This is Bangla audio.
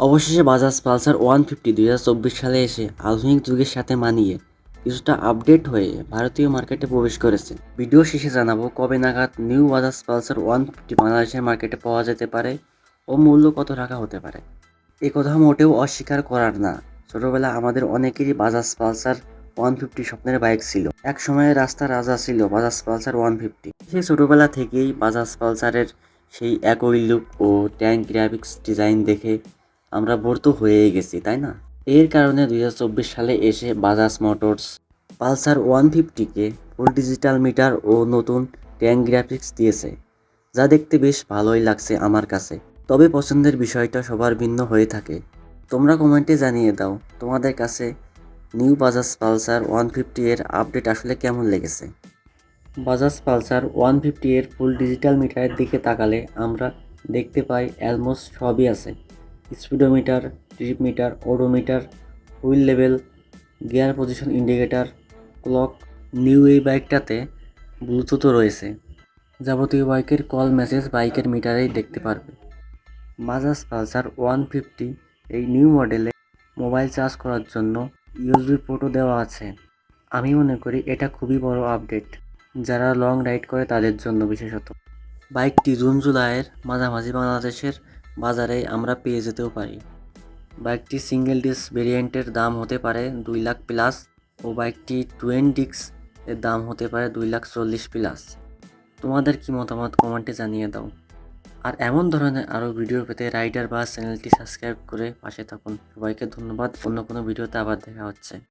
অবশেষে বাজাজ পালসার 150 2024 সালে এসে আধুনিক যুগের সাথে মানিয়ে কিছুটা আপডেট হয়ে ভারতীয় মার্কেটে প্রবেশ করেছে। ভিডিও শেষে জানাবো কবে নাগাদ নিউ বাজাজ পালসার 150 বাংলাদেশের মার্কেটে পাওয়া যেতে পারে ও মূল্য কত টাকা হতে পারে। এ কথা মোটেও অস্বীকার করার না, ছোটবেলা আমাদের অনেকেরই বাজাজ পালসার 150 স্বপ্নের বাইক ছিল। এক সময় রাস্তার রাজা ছিল বাজাজ পালসার 150। সেই ছোটবেলা থেকেই বাজাজ পালসারের সেই একই লুক ও ট্যাঙ্ক গ্রাফিক্স ডিজাইন দেখে আমরা বোর তো হয়েই গেছি, তাই না? এর কারণে 2024 সালে এসে বাজাজ মোটরস পালসার 150কে ফুল ডিজিটাল মিটার ও নতুন ট্যাঙ্ক গ্রাফিক্স দিয়েছে, যা দেখতে বেশ ভালোই লাগছে আমার কাছে। তবে পছন্দের বিষয়টা সবার ভিন্ন হয়ে থাকে। তোমরা কমেন্টে জানিয়ে দাও তোমাদের কাছে নিউ বাজাজ পালসার 150 এর আপডেট আসলে কেমন লেগেছে। বাজাজ পালসার 150 এর ফুল ডিজিটাল মিটারের দিকে তাকালে আমরা দেখতে পাই অলমোস্ট সবই আছে। Speedometer, trip meter, odometer, wheel level, gear position indicator, clock. New এই বাইকটাতে ব্লুটুথও রয়েছে। যাবতীয় বাইকের কল মেসেজ বাইকের মিটারেই দেখতে পারবে। বাজাজ পালসার 150 এই নিউ মডেলে মোবাইল চার্জ করার জন্য ইউএসবি পোর্টও দেওয়া আছে। আমি মনে করি এটা খুবই বড় আপডেট, যারা লং রাইড করে তাদের জন্য বিশেষত। বাইকটি জুন জুলাইয়ের মাঝামাঝি বাংলাদেশের বাজারে আমরা পেয়ে যেতেও পারি। বাইকটি সিঙ্গেল ডিস্ক ভেরিয়েন্টের দাম হতে পারে 2 লাখ প্লাস ও বাইকটি টুয়েন ডিস্ক এর দাম হতে পারে 2,40,000 প্লাস। তোমাদের কি মতামত কমেন্টে জানিয়ে দাও। আর এমন ধরনের আরও ভিডিও পেতে রাইডার বা চ্যানেলটি সাবস্ক্রাইব করে পাশে থাকুন। সবাইকে ধন্যবাদ। অন্য কোনো ভিডিওতে আবার দেখা হচ্ছে।